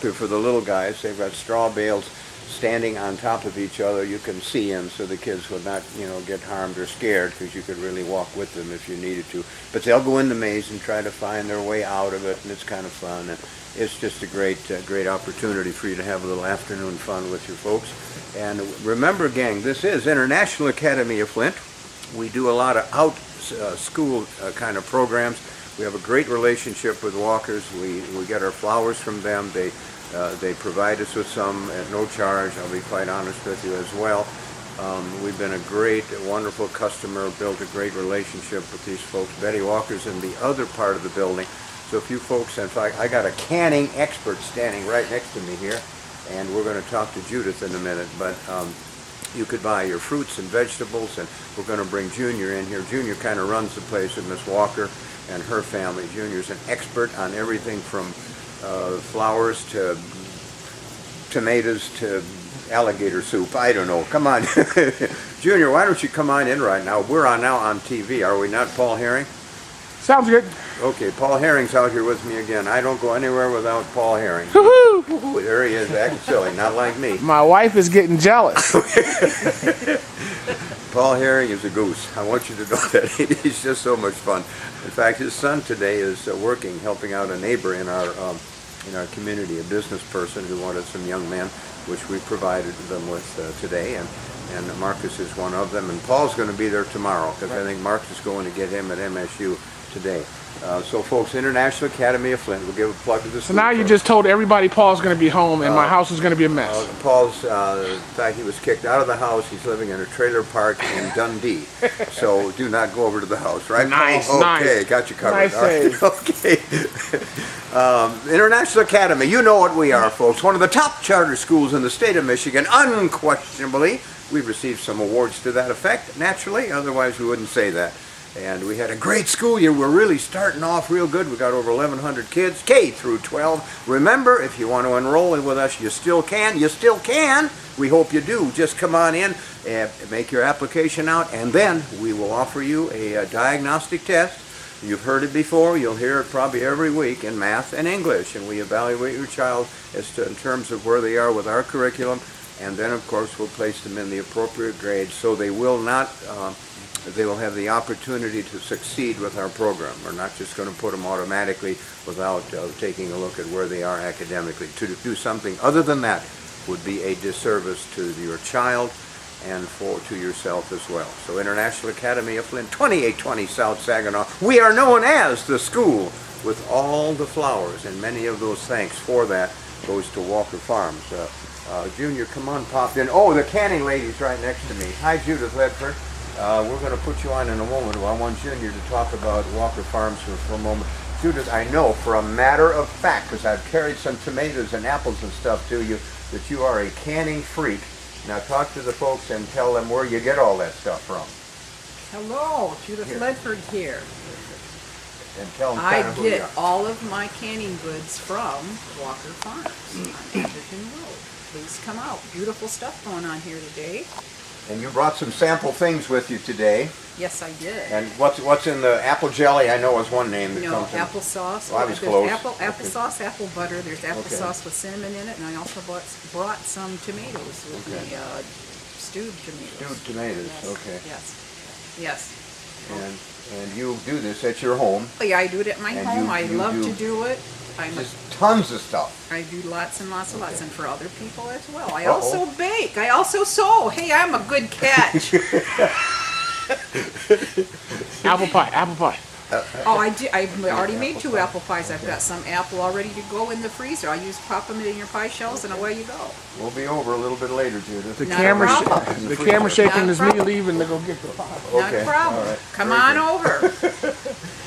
shelter for the little guys. They've got straw bales standing on top of each other. You can see in, so the kids would not, get harmed or scared, because you could really walk with them if you needed to. But they'll go in the maze and try to find their way out of it, and it's kind of fun. And it's just a great opportunity for you to have a little afternoon fun with your folks. And remember, gang, this is International Academy of Flint. We do a lot of school kind of programs. We have a great relationship with Walkers. We get our flowers from them. They provide us with some at no charge. I'll be quite honest with you as well. We've been a wonderful customer, built a great relationship with these folks. Betty Walker's in the other part of the building. So if you folks, in fact, I got a canning expert standing right next to me here, and we're going to talk to Judith in a minute, but you could buy your fruits and vegetables, and we're going to bring Junior in here. Junior kind of runs the place with Miss Walker and her family. Junior's an expert on everything from flowers to tomatoes to alligator soup. I don't know. Come on. Junior, why don't you come on in right now? We're now on TV. Are we not, Paul Herring? Sounds good. Okay, Paul Herring's out here with me again. I don't go anywhere without Paul Herring. Woohoo! There he is, acting silly, not like me. My wife is getting jealous. Paul Herring is a goose. I want you to know that. He's just so much fun. In fact, his son today is working, helping out a neighbor in our community, a business person who wanted some young men, which we provided them with today, and Marcus is one of them. And Paul's going to be there tomorrow, because I think Marcus is going to get him at MSU today. So folks, International Academy of Flint, we'll give a plug to this. So now you just told everybody Paul's going to be home and my house is going to be a mess. Paul's, in fact, he was kicked out of the house. He's living in a trailer park in Dundee. So do not go over to the house, right, nice, Paul? nice. Okay, got you covered. Nice save. Okay. International Academy, you know what we are, folks. One of the top charter schools in the state of Michigan, unquestionably. We've received some awards to that effect, naturally. Otherwise, we wouldn't say that. And we had a great school year. We're really starting off real good. We got over 1,100 kids, K through 12. Remember, if you want to enroll with us, you still can. You still can. We hope you do. Just come on in and make your application out, and then we will offer you a diagnostic test. You've heard it before. You'll hear it probably every week in math and English, and we evaluate your child in terms of where they are with our curriculum, and then, of course, we'll place them in the appropriate grade so they will not they will have the opportunity to succeed with our program. We're not just going to put them automatically without taking a look at where they are academically. To do something other than that would be a disservice to your child and to yourself as well. So International Academy of Flint, 2820 South Saginaw. We are known as the school with all the flowers, and many of those thanks for that goes to Walker Farms. Junior, come on, pop in. Oh, the canning lady's right next to me. Hi, Judith Ledford. We're going to put you on in a moment. I want Junior to talk about Walker Farms for a moment. Judith, I know for a matter of fact, because I've carried some tomatoes and apples and stuff to you, that you are a canning freak. Now talk to the folks and tell them where you get all that stuff from. Hello, Judith Ledford here. And tell them I get all of my canning goods from Walker Farms on Edgerton Road. Please come out. Beautiful stuff going on here today. And you brought some sample things with you today. Yes, I did. And what's in the apple jelly? I know is one name that No, comes in. applesauce. Well, I was There's close. applesauce, apple butter. There's applesauce with cinnamon in it, and I also brought some tomatoes with me, stewed tomatoes. Stewed tomatoes, Yes. okay. Yes. And you do this at your home. Oh, yeah, I do it at my And home. I you love do to do it. Just tons of stuff. I do lots and lots and lots, and for other people as well. I also bake. I also sew. Hey, I'm a good catch. Apple pie. Oh, I did. I've already made 2 apple pies. I've got some apple all ready to go in the freezer. Pop them in your pie shells, and away you go. We'll be over a little bit later, Judith. The Not camera shaking Not a is me problem. leaving to go get the pie. Not a problem. All right. Come Very on good. over.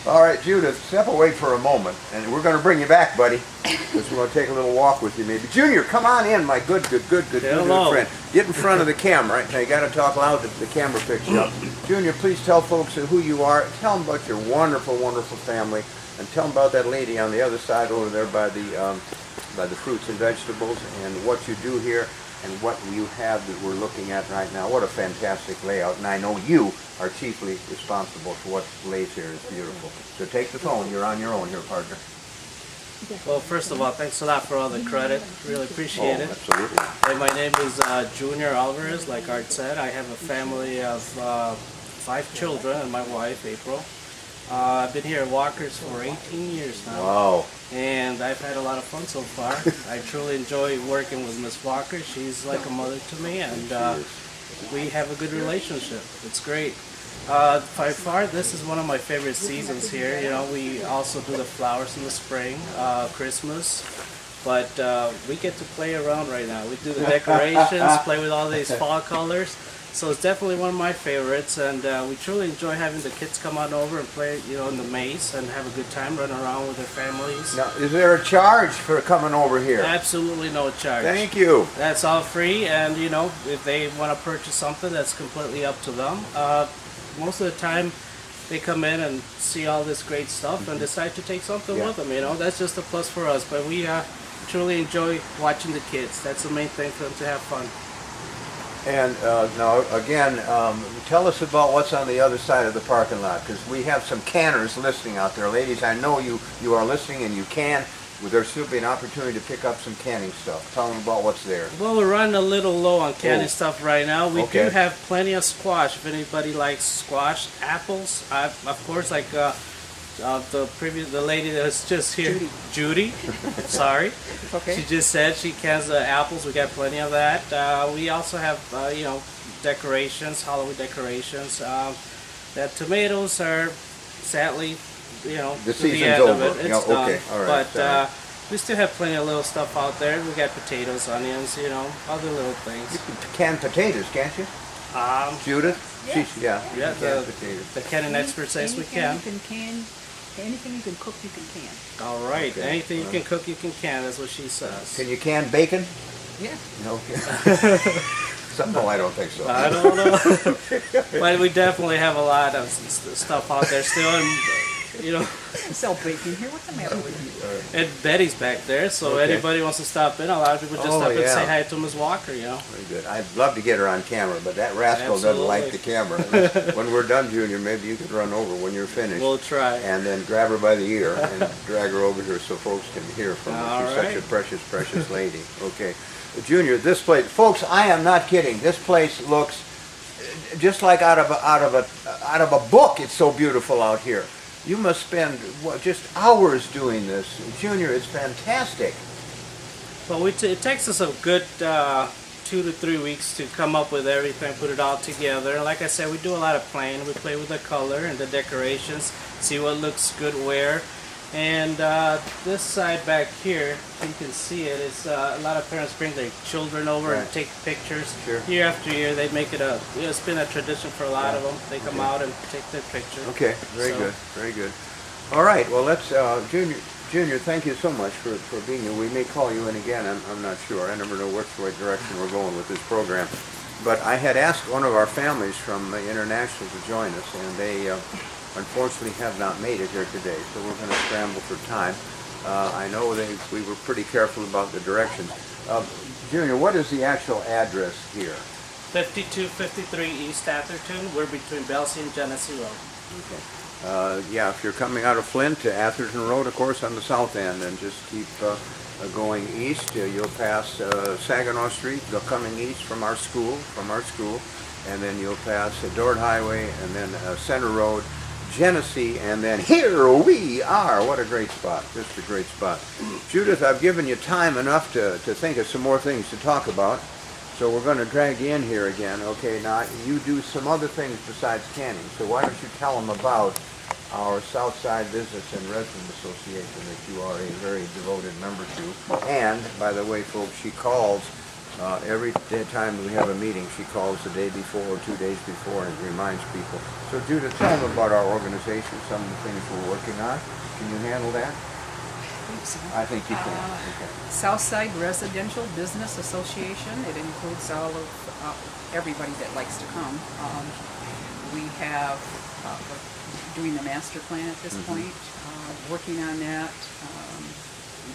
All right, Judith, step away for a moment, and we're going to bring you back, buddy, because we're going to take a little walk with you, maybe. Junior, come on in, my good friend. Get in front of the camera. Now, you got to talk loud so the camera picks you up. Junior, please tell folks who you are. Tell them about your wonderful, wonderful family, and tell them about that lady on the other side over there by the fruits and vegetables, and what you do here, and what you have that we're looking at right now. What a fantastic layout, and I know you are chiefly responsible for what lays here. It's beautiful. So take the phone. You're on your own here, partner. Well, first of all, thanks a lot for all the credit. Really appreciate it. Absolutely. And my name is Junior Alvarez, like Art said. I have a family of 5 children and my wife, April. I've been here at Walker's for 18 years now. Wow. And I've had a lot of fun so far. I truly enjoy working with Miss Walker. She's like a mother to me, and we have a good relationship. It's great. By far, this is one of my favorite seasons here. You know, we also do the flowers in the spring, Christmas, but we get to play around right now. We do the decorations, play with all these fall colors. So it's definitely one of my favorites, and we truly enjoy having the kids come on over and play, you know, in the maze and have a good time, running around with their families. Now, is there a charge for coming over here? Absolutely no charge. Thank you. That's all free, and you know, if they want to purchase something, that's completely up to them. Most of the time, they come in and see all this great stuff and decide to take something with them. You know, that's just a plus for us. But we truly enjoy watching the kids. That's the main thing, for them to have fun. And now, again, tell us about what's on the other side of the parking lot, because we have some canners listening out there. Ladies, I know you are listening, and you can. There'll still be an opportunity to pick up some canning stuff. Tell them about what's there. Well, we're running a little low on canning stuff right now. We Okay. do have plenty of squash. If anybody likes squash, apples, of course, like the lady that was just here, Judy. Sorry, Okay. she just said she cans apples. We got plenty of that. We also have you know, decorations, Halloween decorations. The tomatoes are sadly, you know, The to the season's end of over. it. Yeah, It's done. okay, all right, But sorry. we still have plenty of little stuff out there. We got potatoes, onions, you know, other little things. You can can potatoes, can't you? Judith? Yeah. Yeah, Yeah, can potatoes. the canning expert says we can. You can anything you can cook, you can can. All right, anything you can cook, you can can. That's what she says. Can you can bacon? Yeah. No. No, I don't think so. I don't know, but we definitely have a lot of stuff out there still, and you know, Sell bacon here. What's the matter with you? and Betty's back there, so Okay. anybody wants to stop in, a lot of people just Oh, stop and yeah. say hi to Ms. Walker, you know. Very good. I'd love to get her on camera, but that rascal doesn't like the camera. When we're done, Junior, maybe you could run over when you're finished. We'll try. And then grab her by the ear and drag her over here so folks can hear from her. All She's such a right. precious, precious lady. Okay. Junior, this place, folks, I am not kidding. This place looks just like out of a book. It's so beautiful out here. You must spend just hours doing this. Junior, it's fantastic. Well, it takes us a good 2 to 3 weeks to come up with everything, put it all together. And like I said, we do a lot of playing. We play with the color and the decorations, see what looks good where. And this side back here, you can see it, is a lot of parents bring their children over and Right. take pictures. Sure. Year after year, they make it it's been a tradition for a lot of them. They come out and take their picture. Okay, very So- good, very good. All right, well, let's, Junior, thank you so much for being here. We may call you in again, I'm not sure. I never know which way direction we're going with this program. But I had asked one of our families from International to join us, and they unfortunately have not made it here today, so we're going to scramble for time. I know we were pretty careful about the directions. Junior, what is the actual address here? 5253 East Atherton. We're between Belsey and Genesee Road. Okay. Yeah, if you're coming out of Flint to Atherton Road, of course, on the south end, and just keep going east, you'll pass Saginaw Street, coming east from our school, and then you'll pass Dort Highway, and then Center Road, Genesee, and then here we are. What a great spot, just a great spot. Judith, I've given you time enough to think of some more things to talk about, so we're going to drag you in here again. Okay, now you do some other things besides canning, so why don't you tell them about our Southside Business and Resident Association that you are a very devoted member to. And, by the way, folks, she calls every time we have a meeting. She calls the day before or 2 days before and reminds people. So, Judith, tell them about our organization, some of the things we're working on. Can you handle that? I think you can. Okay. Southside Residential Business Association. It includes all of everybody that likes to come. We have doing the master plan at this point, working on that.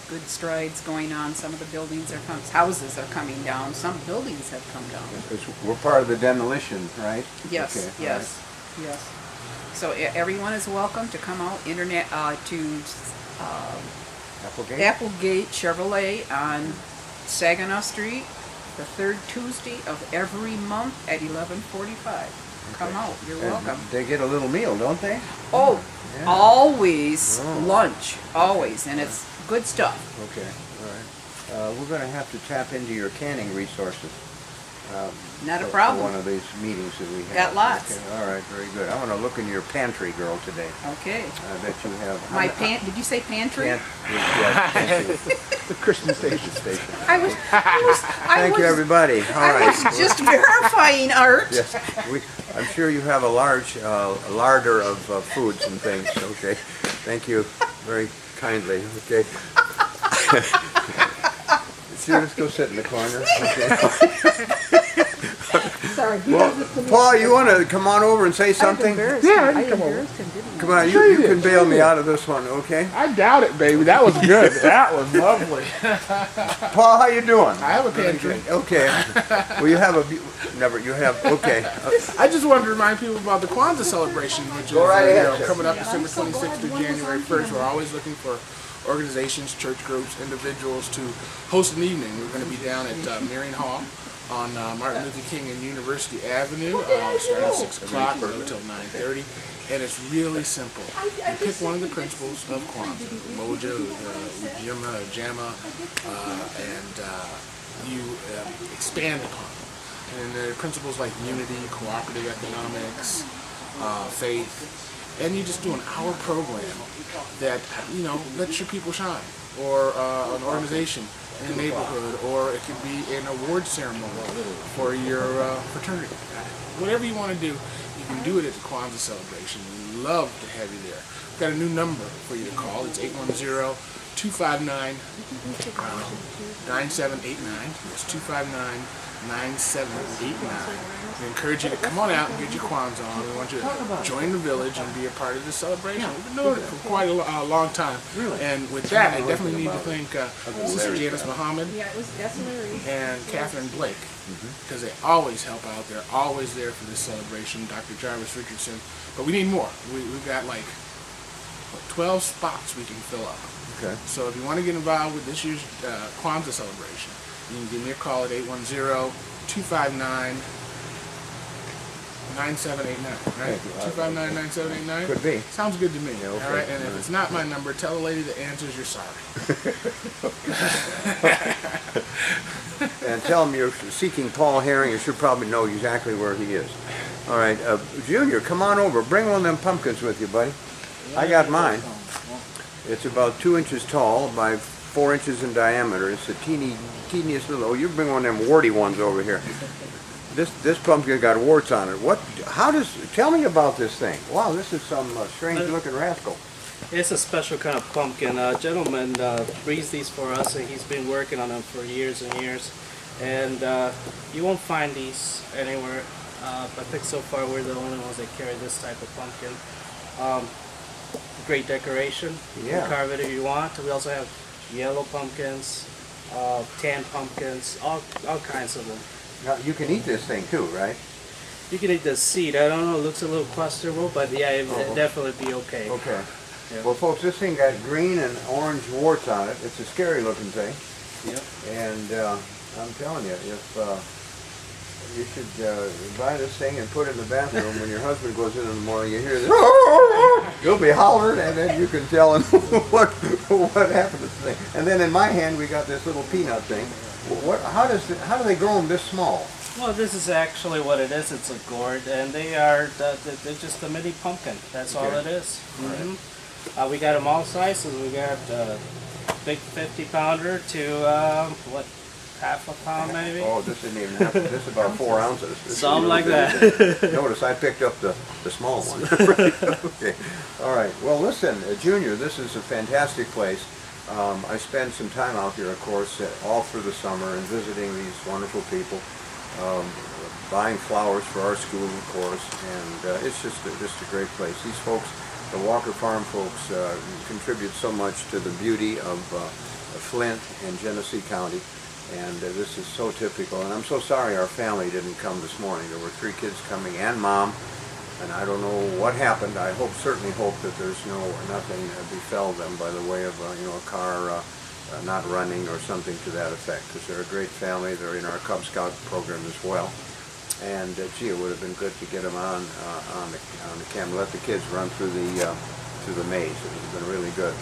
Good strides going on. Some of the buildings are houses are coming down. Some buildings have come down. Because we're part of the demolition, right? Yes, Okay, yes, yes. So everyone is welcome to come out. Applegate? Applegate Chevrolet on Saginaw Street, the third Tuesday of every month at 11:45. Come out, you're And welcome. they get a little meal, don't they? Oh, Yeah. always Oh. lunch, always, and it's good stuff. Okay, all right. We're going to have to tap into your canning resources. Not a for problem. one of these meetings that we have. Got lots. Okay, all right, very good. I'm going to look in your pantry, girl, today. Okay. I bet you have. Did you say pantry? Yeah, pantry. The Christian station. Station. I was Thank you, everybody. All I right. was just verifying, Art. Yes, I'm sure you have a large larder of foods and things. Okay, thank you very kindly. Okay. Sure, let's go sit in the corner. Okay. Sorry. Well, Paul, you want to come on over and say something? Yeah, I can come over. Come on, Sure you you can did, bail sure me you out of this one, okay? I doubt it, baby. That was good. That was lovely. Paul, how you doing? I have a pantry. Okay. Well, you have okay. I just wanted to remind people about the Kwanzaa celebration, which is Go right ahead, sir. coming up December 26th through January 1st. We're always looking for organizations, church groups, individuals to host an evening. We're going to be down at Marion Hall on Martin Luther King and University Avenue, starting at 6 o'clock or until 9:30. And it's really simple. You pick one of the principles of Kwanzaa, Moja, Ujima, Jama, and you expand upon them. And there are principles like unity, cooperative economics, faith, and you just do an hour program that, lets your people shine, or an organization in a neighborhood, or it could be an award ceremony for your fraternity. Whatever you want to do, you can do it at the Kwanzaa celebration. We'd love to have you there. We've got a new number for you to call. It's 810-259-9789. It's 259-9789. We encourage you to come on out and get your Kwanzaa on. We want you to join the village and be a part of this celebration. We've been doing it for quite a long time. And with that, I definitely need to thank Sister Janice Muhammad and Catherine Blake, because they always help out. They're always there for this celebration. Dr. Jarvis Richardson. But we need more. We've got like 12 spots we can fill up. Okay. So if you want to get involved with this year's Kwanzaa celebration, you can give me a call at 810-259-9789, right? 259-9789? Could be. Sounds good to me. Yeah, okay. All right, and if it's not my number, tell the lady that answers you're sorry. And tell them you're seeking Paul Herring. You should probably know exactly where he is. All right, Junior, come on over. Bring one of them pumpkins with you, buddy. I got mine. It's about 2 inches tall by 4 inches in diameter. It's the teeniest little. Oh, you bring one of them warty ones over here. This pumpkin got warts on it. Tell me about this thing. Wow, this is some strange looking rascal. It's a special kind of pumpkin. A gentleman breeds these for us, and he's been working on them for years and years. And you won't find these anywhere. I think so far we're the only ones that carry this type of pumpkin. Great decoration. You Yeah. can carve it if you want. We also have yellow pumpkins, tan pumpkins, all kinds of them. Now, you can eat this thing too, right? You can eat the seed. I don't know, it looks a little questionable, but yeah, it'd definitely be okay. Okay. Yeah. Well, folks, this thing got green and orange warts on it. It's a scary looking thing. Yep. And I'm telling you, if you should buy this thing and put it in the bathroom when your husband goes in the morning, you hear this, you'll be hollering, and then you can tell him what happened to this thing. And then in my hand, we got this little peanut thing. How do they grow them this small? Well, this is actually what it is. It's a gourd, and they're just a mini pumpkin. That's all Okay. it is. We got them all sizes. We got big 50-pounder to half a pound maybe. Oh, this isn't even half. This is about 4 ounces. This is Something a like little that. bit. Notice I picked up the small one. Okay. All right. Well, listen, Junior, this is a fantastic place. I spend some time out here, of course, all through the summer and visiting these wonderful people, buying flowers for our school, of course, and it's just a great place. These folks, the Walker Farm folks, contribute so much to the beauty of Flint and Genesee County, and this is so typical. And I'm so sorry our family didn't come this morning. There were 3 kids coming and Mom, And I don't know what happened. I certainly hope that there's nothing befell them by the way of a car not running or something to that effect. Because they're a great family. They're in our Cub Scout program as well. And gee, it would have been good to get them on the camera. Let the kids run through the maze. It would have been really good.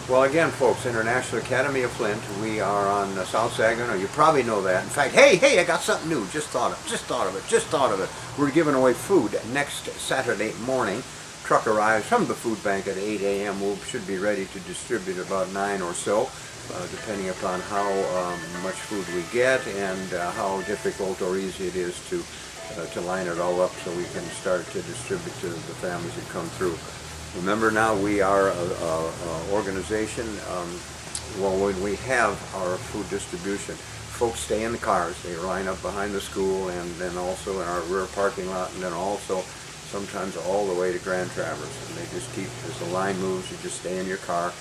Well, again, folks, International Academy of Flint. We are on South Saginaw. You probably know that. In fact, hey, I got something new. Just thought of it. We're giving away food next Saturday morning. Truck arrives from the food bank at 8 a.m. We should be ready to distribute about 9 or so, depending upon how much food we get and how difficult or easy it is to line it all up so we can start to distribute to the families that come through. Remember now, we are an organization, well, when we have our food distribution, folks stay in the cars. They line up behind the school and then also in our rear parking lot and then also sometimes all the way to Grand Traverse. And they just keep, as the line moves, you just stay in your car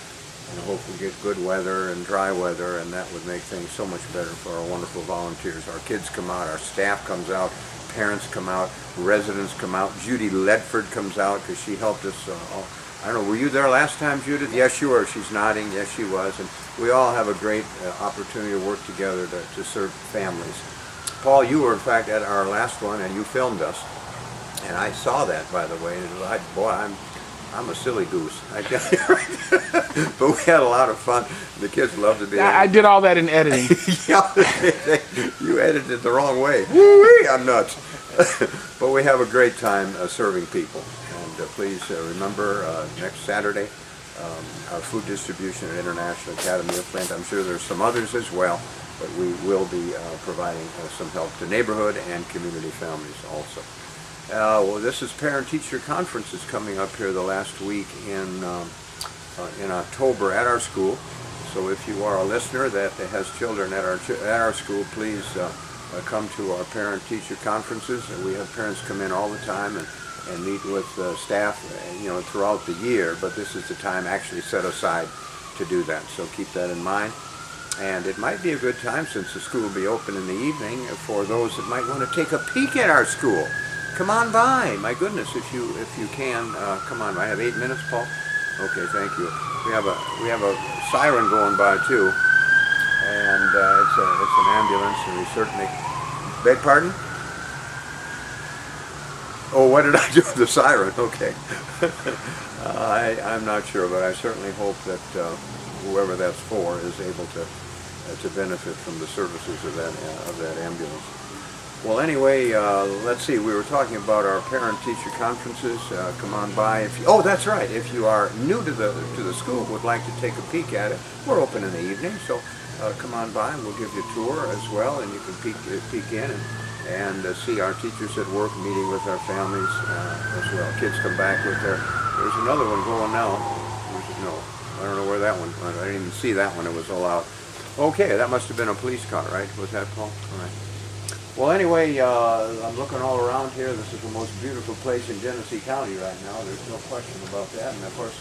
and hope we get good weather and dry weather, and that would make things so much better for our wonderful volunteers. Our kids come out, our staff comes out, parents come out, residents come out. Judy Ledford comes out because she helped us. I don't know, were you there last time, Judith? Yes, you were. She's nodding. Yes, she was. And we all have a great opportunity to work together to serve families. Paul, you were in fact at our last one, and you filmed us. And I saw that, by the way. And boy, I'm a silly goose. I tell you. But we had a lot of fun. The kids loved to be there. I did all that in editing. Yeah, you edited the wrong way. Woo-wee, I'm nuts. But we have a great time serving people. And please remember next Saturday, our food distribution at International Academy of Flint. I'm sure there's some others as well, but we will be providing some help to neighborhood and community families also. Well, this is Parent-Teacher Conferences coming up here the last week in October at our school. So if you are a listener that has children at our school, please come to our Parent-Teacher Conferences. And we have parents come in all the time and meet with staff, throughout the year. But this is the time actually set aside to do that. So keep that in mind. And it might be a good time, since the school will be open in the evening, for those that might want to take a peek at our school. Come on by. My goodness, if you can, come on by. I have 8 minutes, Paul? Okay, thank you. We have a siren going by too, and it's an ambulance, and we certainly. Beg pardon? Oh, what did I do with the siren? Okay. I'm not sure, but I certainly hope that whoever that's for is able to benefit from the services of that ambulance. Well, anyway, let's see. We were talking about our parent-teacher conferences. Come on by. Oh, that's right. If you are new to the school, would like to take a peek at it, we're open in the evening. So come on by, and we'll give you a tour as well, and you can peek in and see our teachers at work, meeting with our families as well. Kids come back with there's another one going now. No, I don't know where that one went. I didn't even see that one. It was all out. Okay, that must have been a police car, right? Was that, Paul? All right. Well, anyway, I'm looking all around here. This is the most beautiful place in Genesee County right now. There's no question about that. And of course,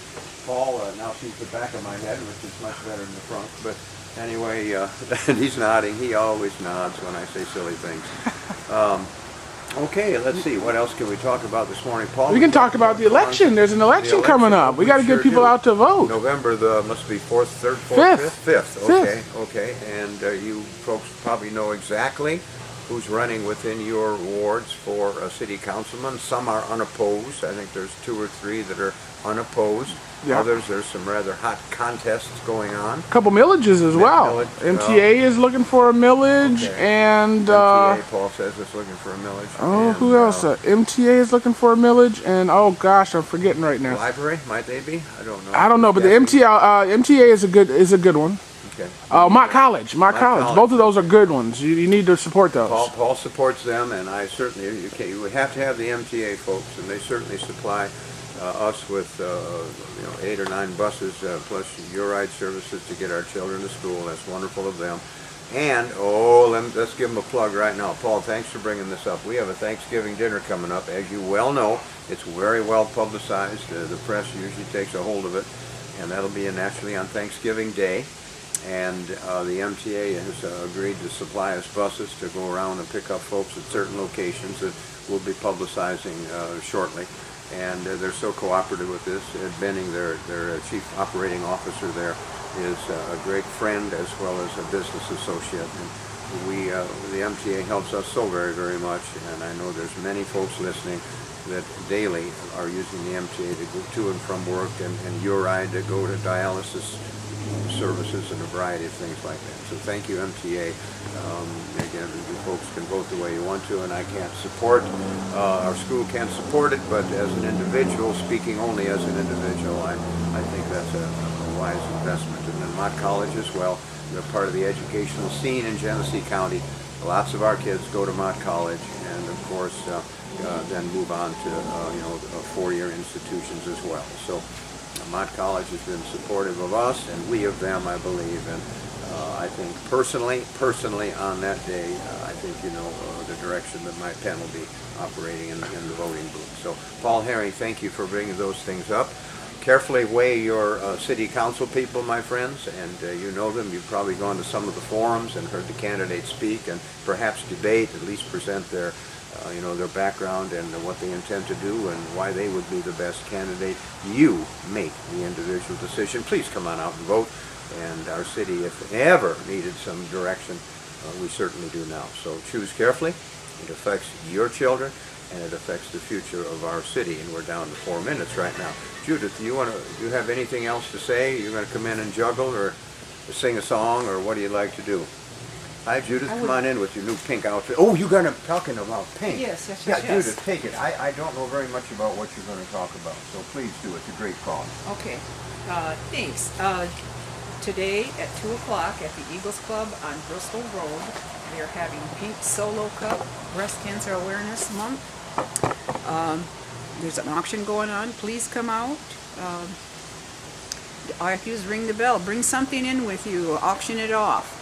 Paul now sees the back of my head, which is much better than the front. But anyway, and he's nodding. He always nods when I say silly things. Okay, let's see. What else can we talk about this morning, Paul? We can talk about the election. There's an election coming up. We got to get people out to vote. November must be 4th, 3rd, 4th, 5th. Okay. And you folks probably know exactly who's running within your wards for a city councilman. Some are unopposed. I think there's 2 or 3 that are unopposed. Yeah. Others, there's some rather hot contests going on. A couple millages as well. MTA is looking for a millage, and MTA, Paul says, is looking for a millage. Oh, and, who else? MTA is looking for a millage, and oh gosh, I'm forgetting right now. Library, might they be? I don't know. I don't know, but the MTA is a good one. Okay. Mott College. Both of those are good ones. You need to support those. Paul supports them, and I certainly, you would have to have the MTA folks, and they certainly supply us with 8 or 9 buses plus your ride services to get our children to school. That's wonderful of them. And let's give them a plug right now. Paul, thanks for bringing this up. We have a Thanksgiving dinner coming up. As you well know, it's very well publicized. The press usually takes a hold of it, and that'll be naturally on Thanksgiving Day. and the MTA has agreed to supply us buses to go around and pick up folks at certain locations that we'll be publicizing shortly. And they're so cooperative with this. Ed Benning, their chief operating officer there, is a great friend as well as a business associate. And the MTA helps us so very, very much. And I know there's many folks listening that daily are using the MTA to go to and from work, and your ride to go to dialysis services and a variety of things like that. So thank you, MTA. Again, you folks can vote the way you want to, and I can't support, our school can't support it, but as an individual, speaking only as an individual, I think that's a wise investment. And then Mott College as well, they're part of the educational scene in Genesee County. Lots of our kids go to Mott College, and of course, then move on to four-year institutions as well. So Mott College has been supportive of us, and we of them, I believe. And I think personally on that day, I think the direction that my pen will be operating in the voting booth. So Paul Herring, thank you for bringing those things up. Carefully weigh your city council people, my friends, and you know them. You've probably gone to some of the forums and heard the candidates speak and perhaps debate, at least present their their background and what they intend to do and why they would be the best candidate. You make the individual decision. Please come on out and vote. And our city, if ever needed some direction, we certainly do now. So choose carefully. It affects your children, and it affects the future of our city. And we're down to 4 minutes right now. Judith, do you have anything else to say? You're going to come in and juggle or sing a song, or what do you like to do? Hi, Judith. Come on in with your new pink outfit. Oh, you're going to talking about pink. Yes. Yeah, Judith, take it. I don't know very much about what you're going to talk about, so please do. It's a great cause. Okay, thanks. Today at 2 o'clock at the Eagles Club on Bristol Road, they're having Pink Solo Cup Breast Cancer Awareness Month. There's an auction going on. Please come out. All you have to do is ring the bell. Bring something in with you. Auction it off.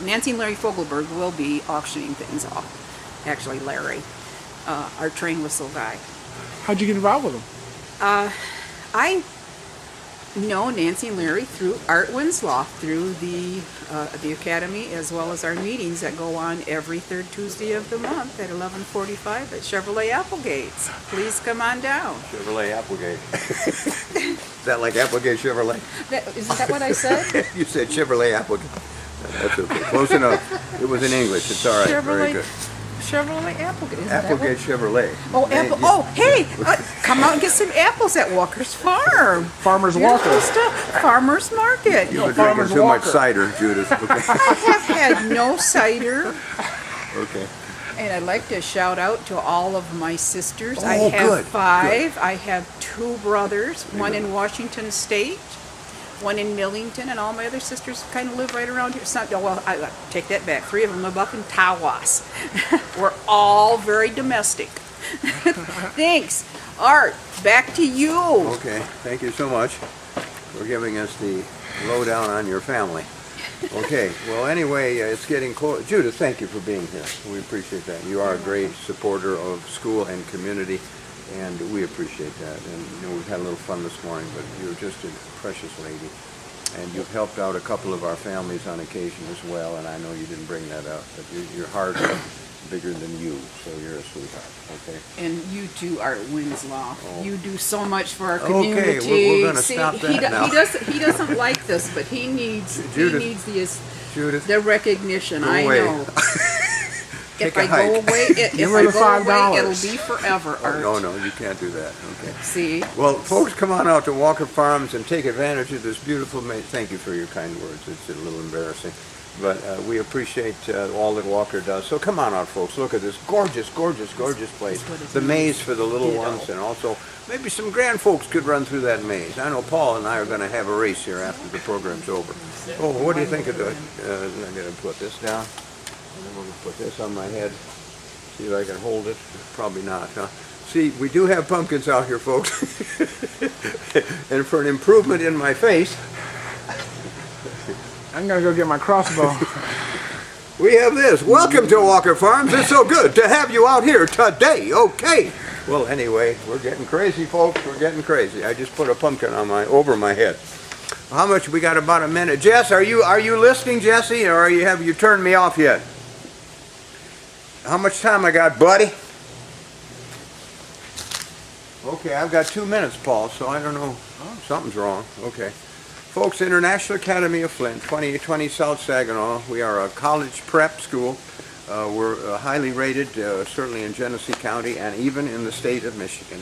Nancy and Larry Fogelberg will be auctioning things off. Actually, Larry, our train whistle guy. How'd you get involved with them? I know Nancy and Larry through Art Winslow, through the Academy, as well as our meetings that go on every third Tuesday of the month at 11:45 at Chevrolet Applegates. Please come on down. Chevrolet Applegate. Is that like Applegate Chevrolet? Isn't that what I said? You said Chevrolet Applegate. That's okay. Close enough. It was in English. It's all right. Very good. Chevrolet Applegate. Isn't Applegate Chevrolet. Oh, apple. Oh, hey! Come out and get some apples at Walker's Farm. Farmer's Beautiful Walker. stuff. Farmer's Market. You've been drinking too much cider, Judith. Okay. I have had no cider. Okay. And I'd like to shout out to all of my sisters. Oh, I have good, 5. I have 2 brothers, one in Washington State, one in Millington, and all my other sisters kind of live right around here. It's not, well, I take that back. 3 of them live up in Tawas. We're all very domestic. Thanks. Art, back to you. Okay. Thank you so much for giving us the lowdown on your family. Okay, well anyway, it's getting close. Judith, thank you for being here. We appreciate that. You are a great supporter of school and community, and we appreciate that. And we've had a little fun this morning, but you're just a precious lady. And you've helped out a couple of our families on occasion as well, and I know you didn't bring that up, but your heart is bigger than you, so you're a sweetheart, okay? And you too, Art Winslow. Oh. You do so much for our community. community. Okay, we're going to stop that now. He doesn't like this, but he needs Judith, the recognition. go I away. know. Take if a I hike. go away, it'll be forever, Art. No, you can't do that. Okay. See? Well, folks, come on out to Walker Farms and take advantage of this beautiful. Thank you for your kind words. It's a little embarrassing, but we appreciate all that Walker does. So come on out, folks. Look at this gorgeous, gorgeous, gorgeous place. The maze for the little ones, and also maybe some grand folks could run through that maze. I know Paul and I are going to have a race here after the program's over. Oh, what do you think of the? I'm going to put this down. I'm going to put this on my head. See if I can hold it. Probably not, huh? See, we do have pumpkins out here, folks. And for an improvement in my face, I'm going to go get my crossbow. we have this. Welcome to Walker Farms. It's so good to have you out here today. Okay. Well, anyway, we're getting crazy, folks. We're getting crazy. I just put a pumpkin on over my head. How much? We got about a minute. Jess, are you listening, Jesse, or have you turned me off yet? How much time I got, buddy? Okay, I've got 2 minutes, Paul, so I don't know. Oh, something's wrong. Okay. Folks, International Academy of Flint, 2020 South Saginaw. We are a college prep school. We're highly rated, certainly in Genesee County and even in the state of Michigan,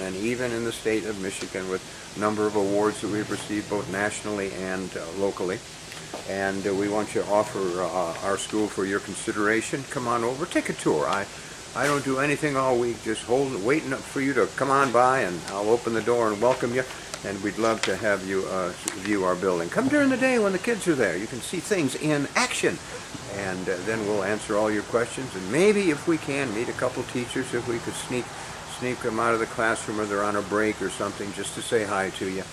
with a number of awards that we've received both nationally and locally. And we want you to offer our school for your consideration. Come on over, take a tour. I don't do anything all week, just waiting for you to come on by, and I'll open the door and welcome you. And we'd love to have you view our building. Come during the day when the kids are there. You can see things in action. And then we'll answer all your questions. And maybe, if we can, meet a couple teachers, if we could sneak them out of the classroom or they're on a break or something, just to say hi to you.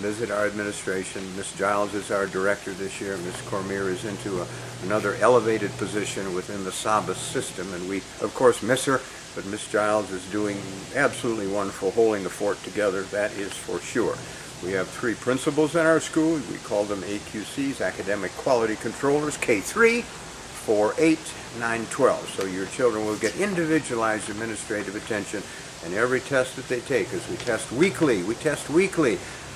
Visit our administration. Miss Giles is our director this year. Miss Cormier is into another elevated position within the SABA system. And we, of course, miss her. But Miss Giles is doing absolutely wonderful, holding the fort together, that is for sure. We have 3 principals in our school. We call them AQCs, Academic Quality Controllers, K3, 4, 8, 9, 12. So your children will get individualized administrative attention, and every test that they take, as we test weekly,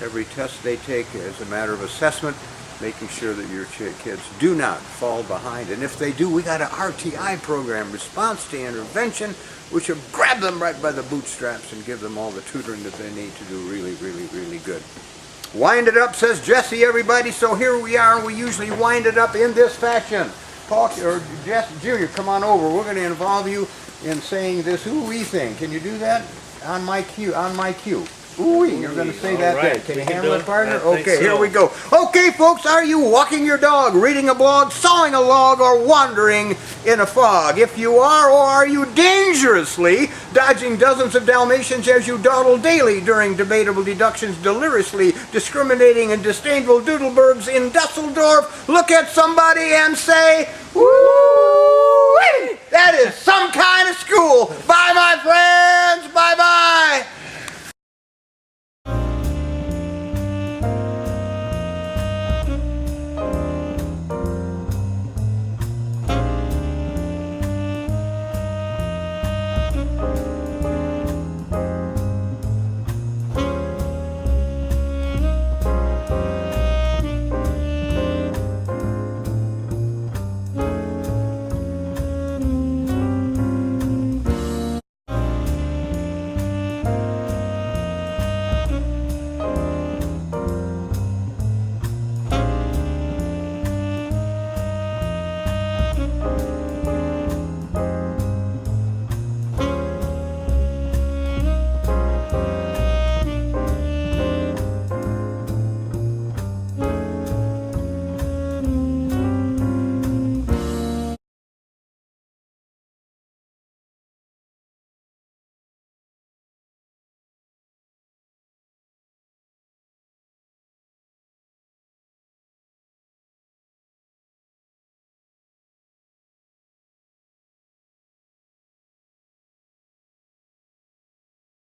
every test they take is a matter of assessment, making sure that your kids do not fall behind. And if they do, we got an RTI program, Response to Intervention, which will grab them right by the bootstraps and give them all the tutoring that they need to do really, really, really good. Wind it up, says Jesse, everybody. So here we are, and we usually wind it up in this fashion. Paul, or Jesse, Junior, come on over. We're going to involve you in saying this ooh-wee thing. Can you do that? On my cue. Ooh-wee, you're going to say that right. there. Can you handle it, partner? Okay, so. here we go. Okay, folks, are you walking your dog, reading a blog, sawing a log, or wandering in a fog? If you are, or are you dangerously dodging dozens of Dalmatians as you dawdle daily during debatable deductions, deliriously discriminating in disdainful Doodlebergs in Dusseldorf, look at somebody and say, woo! That is some kind of school. Bye.